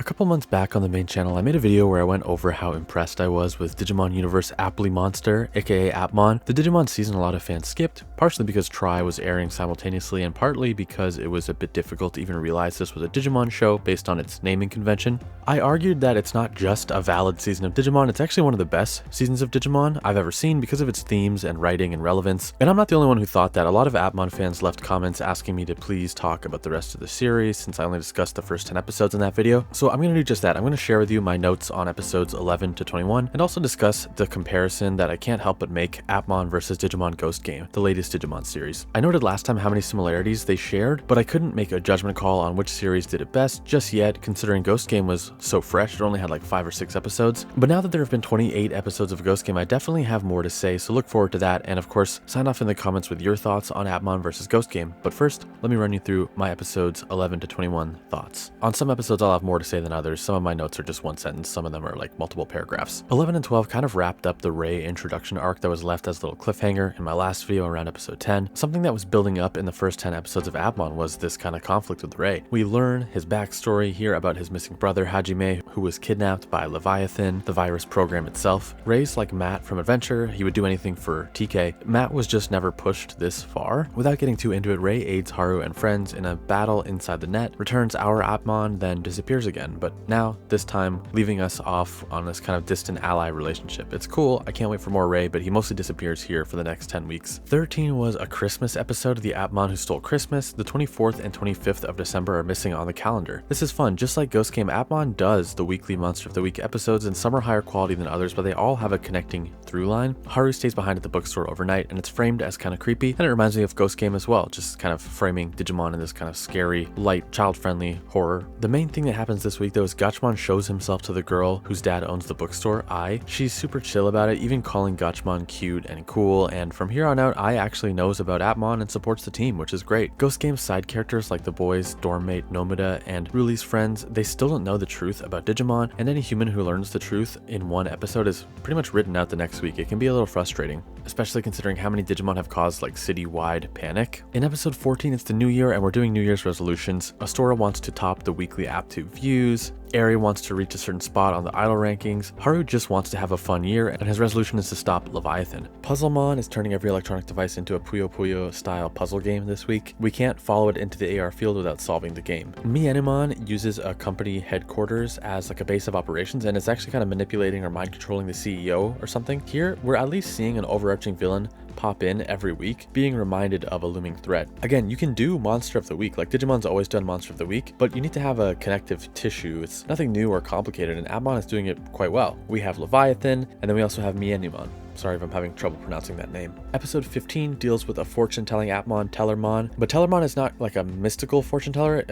A couple months back on the main channel, I made a video where I went over how impressed I was with Digimon Universe App Monsters, aka Appmon. The Digimon season a lot of fans skipped, partially because Try was airing simultaneously and partly because it was a bit difficult to even realize this was a Digimon show based on its naming convention. I argued that it's not just a valid season of Digimon, it's actually one of the best seasons of Digimon I've ever seen because of its themes and writing and relevance. And I'm not the only one who thought that. A lot of Appmon fans left comments asking me to please talk about the rest of the series since I only discussed the first 10 episodes in that video. So I'm going to do just that. I'm going to share with you my notes on episodes 11 to 21 and also discuss the comparison that I can't help but make Appmon versus Digimon Ghost Game, the latest Digimon series. I noted last time how many similarities they shared, but I couldn't make a judgment call on which series did it best just yet, considering Ghost Game was so fresh. It only had like 5 or 6 episodes. But now that there have been 28 episodes of Ghost Game, I definitely have more to say, so look forward to that. And of course, sign off in the comments with your thoughts on Appmon versus Ghost Game. But first, let me run you through my episodes 11 to 21 thoughts. On some episodes, I'll have more to say than others. Some of my notes are just one sentence, some of them are like multiple paragraphs. 11 and 12 kind of wrapped up the Rei introduction arc that was left as a little cliffhanger in my last video around episode 10. Something that was building up in the first 10 episodes of Appmon was this kind of conflict with Rei. We learn his backstory, hear about his missing brother Hajime, who was kidnapped by Leviathan, the virus program itself. Rei's like Matt from Adventure, he would do anything for TK. Matt was just never pushed this far. Without getting too into it, Rei aids Haru and friends in a battle inside the net, returns our Appmon, then disappears again, but now, this time, leaving us off on this kind of distant ally relationship. It's cool, I can't wait for more Rei, but he mostly disappears here for the next 10 weeks. 13 was a Christmas episode, The Appmon Who Stole Christmas. The 24th and 25th of December are missing on the calendar. This is fun, just like Ghost Game, Appmon does the weekly Monster of the Week episodes, and some are higher quality than others, but they all have a connecting through line. Haru stays behind at the bookstore overnight, and it's framed as kind of creepy, and it reminds me of Ghost Game as well, just kind of framing Digimon in this kind of scary, light, child-friendly horror. The main thing that happens this week though is Gachmon shows himself to the girl whose dad owns the bookstore, Ai. She's super chill about it, even calling Gachmon cute and cool, and from here on out, Ai actually knows about Appmon and supports the team, which is great. Ghost Game's side characters like the boys, dormmate Nomada, and Ruli's friends, they still don't know the truth about Digimon, and any human who learns the truth in one episode is pretty much written out the next week. It can be a little frustrating, especially considering how many Digimon have caused like citywide panic. In episode 14, it's the new year and we're doing New Year's resolutions. Astora wants to top the weekly App2 views. Eri wants to reach a certain spot on the idol rankings. Haru just wants to have a fun year, and his resolution is to stop Leviathan. Puzzlemon is turning every electronic device into a Puyo Puyo style puzzle game this week. We can't follow it into the AR field without solving the game. Mienimon uses a company headquarters as like a base of operations, and it's actually kind of manipulating or mind controlling the CEO or something. Here, we're at least seeing an overarching villain pop in every week, being reminded of a looming threat. Again, you can do Monster of the Week, like Digimon's always done Monster of the Week, but you need to have a connective tissue. It's nothing new or complicated, and Appmon is doing it quite well. We have Leviathan, and then we also have Mienimon. Sorry if I'm having trouble pronouncing that name. Episode 15 deals with a fortune-telling Appmon, Tellermon, but Tellermon is not like a mystical fortune teller.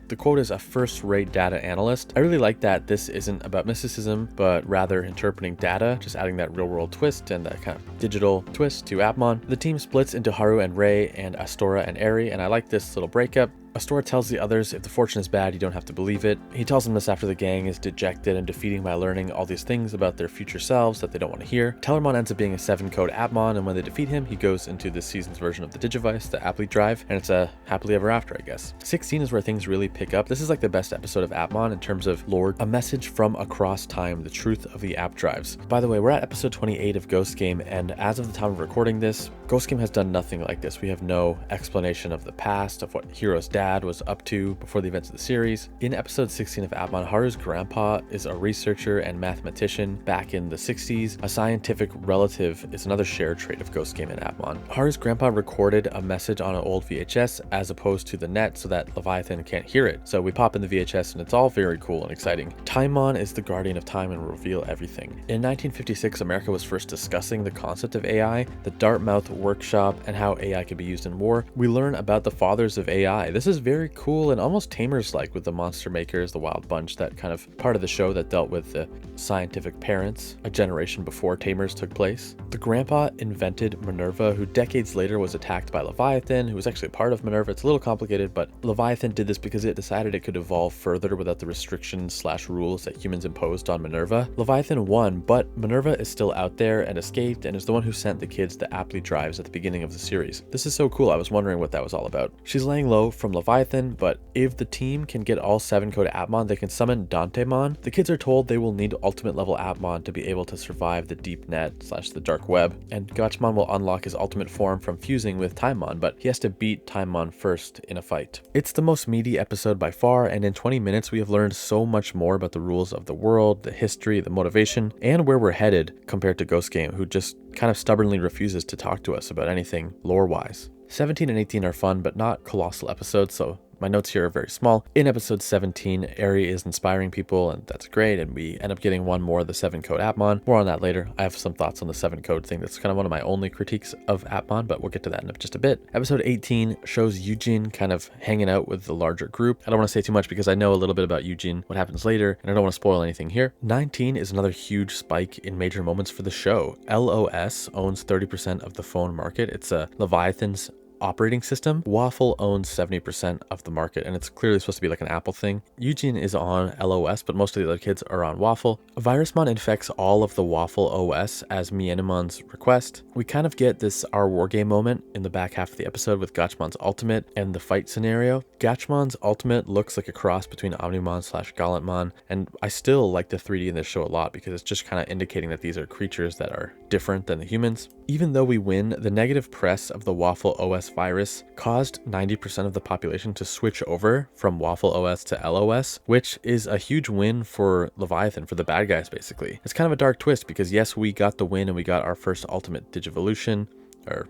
The quote is a first-rate data analyst. I really like that this isn't about mysticism, but rather interpreting data, just adding that real-world twist and that kind of digital twist to Appmon. The team splits into Haru and Rei and Astora and Eri, and I like this little breakup. Astora tells the others if the fortune is bad, you don't have to believe it. He tells them this after the gang is dejected and defeating by learning all these things about their future selves that they don't want to hear. Tellermon ends up being a 7-code Appmon, and when they defeat him, he goes into this season's version of the Digivice, the Apply Drive, and it's a happily ever after, I guess. 16 is where things really pick up. This is like the best episode of Appmon in terms of lore. A message from across time, the truth of the app drives. By the way, we're at episode 28 of Ghost Game, and as of the time of recording this, Ghost Game has done nothing like this. We have no explanation of the past, of what Hiro's dad was up to before the events of the series. In episode 16 of Appmon, Haru's grandpa is a researcher and mathematician back in the 60s. A scientific relative is another shared trait of Ghost Game and Appmon. Haru's grandpa recorded a message on an old VHS as opposed to the net so that Leviathan can't hear it. So we pop in the VHS and it's all very cool and exciting. Timemon is the guardian of time and will reveal everything. In 1956, America was first discussing the concept of AI, the Dartmouth workshop, and how AI could be used in war. We learn about the fathers of AI. This is very cool and almost Tamers-like with the monster makers, the Wild Bunch, that kind of part of the show that dealt with the scientific parents a generation before Tamers took place. place. The grandpa invented Minerva, who decades later was attacked by Leviathan, who was actually a part of Minerva. It's a little complicated, but Leviathan did this because it decided it could evolve further without the restrictions/rules that humans imposed on Minerva. Leviathan won, but Minerva is still out there and escaped, and is the one who sent the kids the Apply drives at the beginning of the series. This is so cool. I was wondering what that was all about. She's laying low from Leviathan, but if the team can get all 7 code Appmon, they can summon Dantemon. The kids are told they will need ultimate level Appmon to be able to survive the deep net/the dark web, and Gachmon will unlock his ultimate form from fusing with Timon, but he has to beat Timon first in a fight. It's the most meaty episode by far, and in 20 minutes we have learned so much more about the rules of the world, the history, the motivation, and where we're headed compared to Ghost Game, who just kind of stubbornly refuses to talk to us about anything lore-wise. 17 and 18 are fun, but not colossal episodes, so my notes here are very small. In episode 17, Eri is inspiring people, and that's great, and we end up getting one more of the 7 code Appmon. More on that later. I have some thoughts on the 7 code thing. That's kind of one of my only critiques of Appmon, but we'll get to that in just a bit. Episode 18 shows Eugene kind of hanging out with the larger group. I don't want to say too much because I know a little bit about Eugene, what happens later, and I don't want to spoil anything here. 19 is another huge spike in major moments for the show. LOS owns 30% of the phone market. It's a Leviathan's operating system. Waffle owns 70% of the market, and it's clearly supposed to be like an Apple thing. Eugene is on LOS, but most of the other kids are on Waffle. Virusmon infects all of the Waffle OS as Mienimon's request. We kind of get this Our War Game moment in the back half of the episode with Gachmon's ultimate and the fight scenario. Gachmon's ultimate looks like a cross between Omnimon/Gallantmon, and I still like the 3D in this show a lot because it's just kind of indicating that these are creatures that are different than the humans. Even though we win, the negative press of the Waffle OS virus caused 90% of the population to switch over from Waffle OS to LOS, which is a huge win for Leviathan, for the bad guys basically. It's kind of a dark twist because yes, we got the win and we got our first ultimate Digivolution, or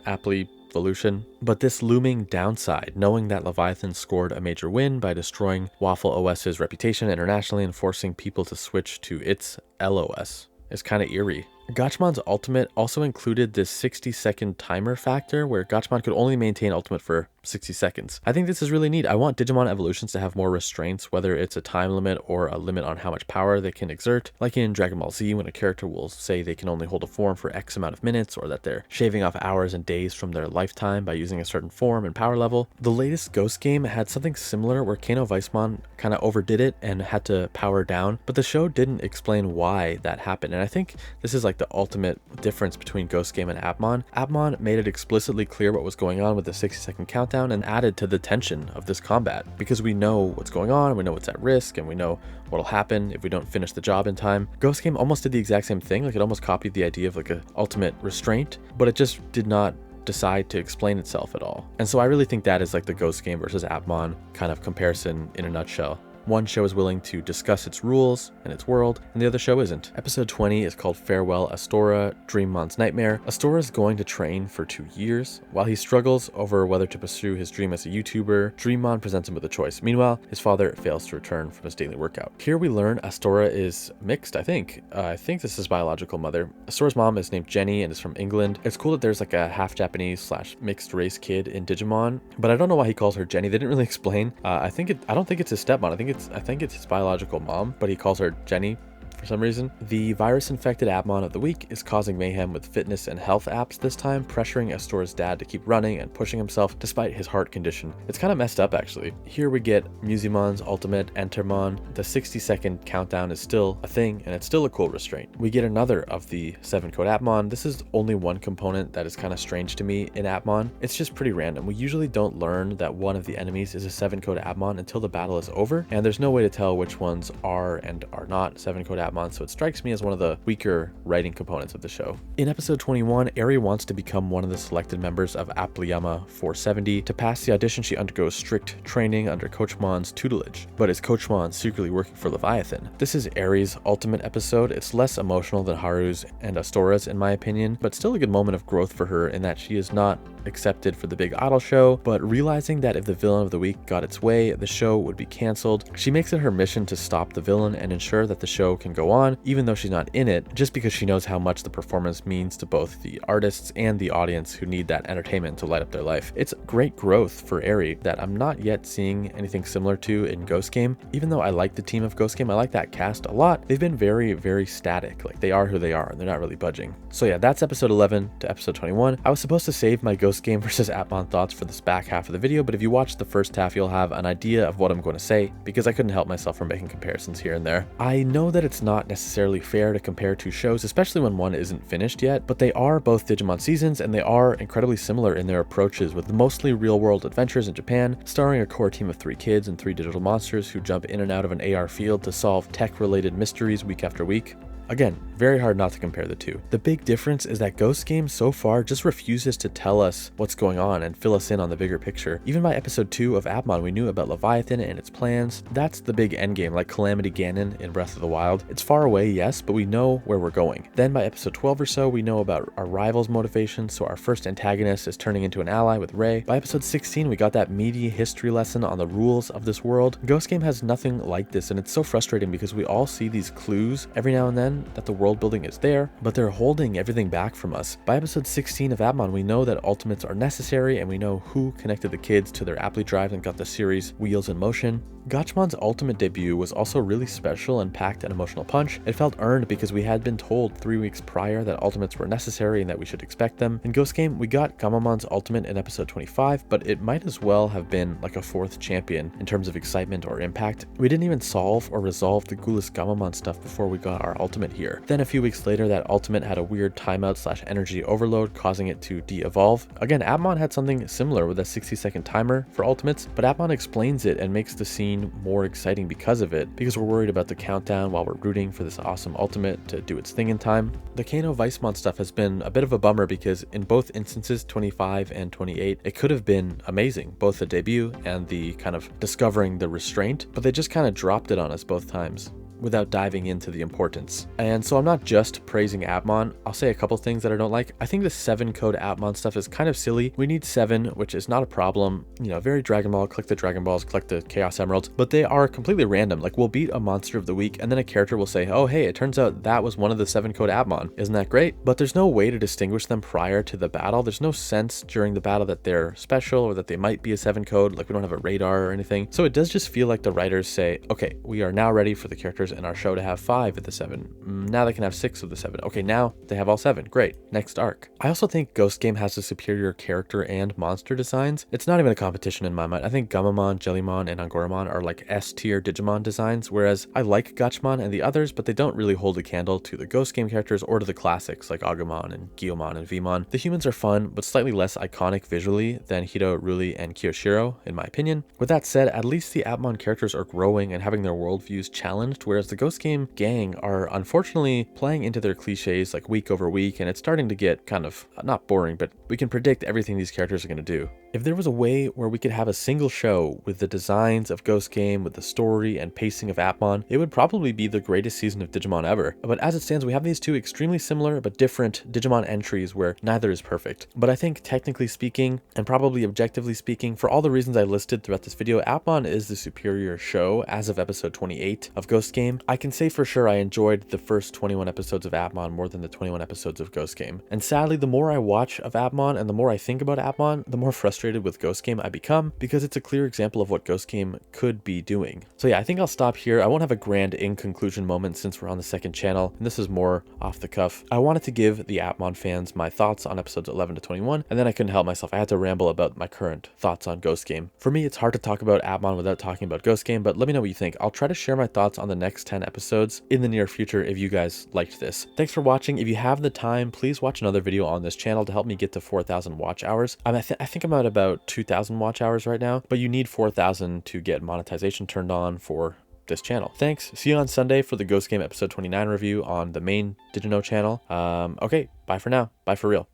Apply-volution, but this looming downside, knowing that Leviathan scored a major win by destroying Waffle OS's reputation internationally and forcing people to switch to its LOS, is kind of eerie. Gachmon's ultimate also included this 60-second timer factor where Gachmon could only maintain ultimate for 60 seconds. I think this is really neat. I want Digimon evolutions to have more restraints, whether it's a time limit or a limit on how much power they can exert. Like in Dragon Ball Z, when a character will say they can only hold a form for X amount of minutes, or that they're shaving off hours and days from their lifetime by using a certain form and power level. The latest Ghost Game had something similar where Kano Weissmon kind of overdid it and had to power down, but the show didn't explain why that happened. And I think this is like the ultimate difference between Ghost Game and Appmon. Appmon made it explicitly clear what was going on with the 60-second countdown and added to the tension of this combat because we know what's going on, we know what's at risk, and we know what'll happen if we don't finish the job in time. Ghost Game almost did the exact same thing. Like, it almost copied the idea of like a ultimate restraint, but it just did not decide to explain itself at all. And so I really think that is like the Ghost Game versus Appmon kind of comparison in a nutshell. One show is willing to discuss its rules and its world, and the other show isn't. Episode 20 is called Farewell Astora, Dreammon's Nightmare. Astora is going to train for 2 years. While he struggles over whether to pursue his dream as a YouTuber, Dreammon presents him with a choice. Meanwhile, his father fails to return from his daily workout. Here we learn Astora is mixed, I think. I think this is his biological mother. Astora's mom is named Jenny and is from England. It's cool that there's like a half Japanese / mixed race kid in Digimon, but I don't know why he calls her Jenny. They didn't really explain. I don't think it's his stepmom. I think it's his biological mom, but he calls her Jenny for some reason. The virus-infected Appmon of the week is causing mayhem with fitness and health apps this time, pressuring Astora's dad to keep running and pushing himself despite his heart condition. It's kind of messed up, actually. Here we get Musemon's ultimate, Entermon. The 60-second countdown is still a thing, and it's still a cool restraint. We get another of the 7-code Appmon. This is only one component that is kind of strange to me in Appmon. It's just pretty random. We usually don't learn that one of the enemies is a 7-code Appmon until the battle is over, and there's no way to tell which ones are and are not 7-code Appmon, so it strikes me as one of the weaker writing components of the show. In episode 21, Eri wants to become one of the selected members of Applyama 470. To pass the audition, she undergoes strict training under Coachmon's tutelage, but is Coachmon secretly working for Leviathan? This is Eri's ultimate episode. It's less emotional than Haru's and Astora's in my opinion, but still a good moment of growth for her in that she is not accepted for the big idol show, but realizing that if the villain of the week got its way, the show would be canceled. She makes it her mission to stop the villain and ensure that the show can go on, even though she's not in it, just because she knows how much the performance means to both the artists and the audience who need that entertainment to light up their life. It's great growth for Eri that I'm not yet seeing anything similar to in Ghost Game. Even though I like the team of Ghost Game, I like that cast a lot, they've been very, very static. Like, they are who they are and they're not really budging. So yeah, that's episode 11 to episode 21. I was supposed to save my Ghost Game versus Appmon thoughts for this back half of the video, but if you watch the first half, you'll have an idea of what I'm going to say, because I couldn't help myself from making comparisons here and there. I know that it's not necessarily fair to compare two shows, especially when one isn't finished yet, but they are both Digimon seasons and they are incredibly similar in their approaches, with mostly real-world adventures in Japan, starring a core team of 3 kids and 3 digital monsters who jump in and out of an AR field to solve tech-related mysteries week after week. Again, very hard not to compare the two. The big difference is that Ghost Game so far just refuses to tell us what's going on and fill us in on the bigger picture. Even by episode 2 of Appmon, we knew about Leviathan and its plans. That's the big endgame, like Calamity Ganon in Breath of the Wild. It's far away, yes, but we know where we're going. Then by episode 12 or so, we know about our rival's motivations, so our first antagonist is turning into an ally with Rei. By episode 16, we got that meaty history lesson on the rules of this world. Ghost Game has nothing like this, and it's so frustrating because we all see these clues every now and then that the world building is there, but they're holding everything back from us. By episode 16 of Appmon, we know that ultimates are necessary, and we know who connected the kids to their Apply drive and got the series wheels in motion. Gachmon's ultimate debut was also really special and packed an emotional punch. It felt earned because we had been told 3 weeks prior that ultimates were necessary and that we should expect them. In Ghost Game, we got Gamamon's ultimate in episode 25, but it might as well have been like a 4th champion in terms of excitement or impact. We didn't even solve or resolve the Ghoulish Gamamon stuff before we got our ultimate here. Then a few weeks later, that ultimate had a weird timeout / energy overload, causing it to de-evolve. Again, Appmon had something similar with a 60-second timer for ultimates, but Appmon explains it and makes the scene more exciting because of it, because we're worried about the countdown while we're rooting for this awesome ultimate to do its thing in time. The Kano Weissmon stuff has been a bit of a bummer because in both instances, 25 and 28, it could have been amazing, both the debut and the kind of discovering the restraint, but they just kind of dropped it on us both times without diving into the importance. And so I'm not just praising Appmon, I'll say a couple things that I don't like. I think the 7 code Appmon stuff is kind of silly. We need 7, which is not a problem. You know, very Dragon Ball, collect the Dragon Balls, collect the Chaos Emeralds, but they are completely random. Like, we'll beat a monster of the week and then a character will say, oh hey, it turns out that was one of the 7 code Appmon. Isn't that great? But there's no way to distinguish them prior to the battle. There's no sense during the battle that they're special or that they might be a 7 code, like we don't have a radar or anything. So it does just feel like the writers say, okay, we are now ready for the characters in our show to have 5 of the 7. Now they can have 6 of the 7. Okay, now they have all 7. Great. Next arc. I also think Ghost Game has the superior character and monster designs. It's not even a competition in my mind. I think Gamamon, Jellymon, and Angoramon are like S-tier Digimon designs, whereas I like Gachmon and the others, but they don't really hold a candle to the Ghost Game characters or to the classics like Agumon and Gyomon and Vmon. The humans are fun, but slightly less iconic visually than Hito, Ruli, and Kyoshiro, in my opinion. With that said, at least the Appmon characters are growing and having their worldviews challenged, whereas the Ghost Game gang are unfortunately playing into their cliches like week over week, and it's starting to get kind of not boring, but we can predict everything these characters are going to do. If there was a way where we could have a single show with the designs of Ghost Game, with the story and pacing of Appmon, it would probably be the greatest season of Digimon ever. But as it stands, we have these two extremely similar but different Digimon entries where neither is perfect. But I think technically speaking, and probably objectively speaking, for all the reasons I listed throughout this video, Appmon is the superior show as of episode 28 of Ghost Game. I can say for sure I enjoyed the first 21 episodes of Appmon more than the 21 episodes of Ghost Game. And sadly, the more I watch of Appmon and the more I think about Appmon, the more frustrated with Ghost Game I become, because it's a clear example of what Ghost Game could be doing. So yeah, I think I'll stop here. I won't have a grand in conclusion moment since we're on the second channel, and this is more off the cuff. I wanted to give the Appmon fans my thoughts on episodes 11 to 21, and then I couldn't help myself. I had to ramble about my current thoughts on Ghost Game. For me, it's hard to talk about Appmon without talking about Ghost Game, but let me know what you think. I'll try to share my thoughts on the next 10 episodes in the near future if you guys liked this. Thanks for watching. If you have the time, please watch another video on this channel to help me get to 4,000 watch hours. I think I'm at about 2,000 watch hours right now, but you need 4,000 to get monetization turned on for this channel. Thanks. See you on Sunday for the Ghost Game episode 29 review on the main Digino channel. Okay, bye for now. Bye for real.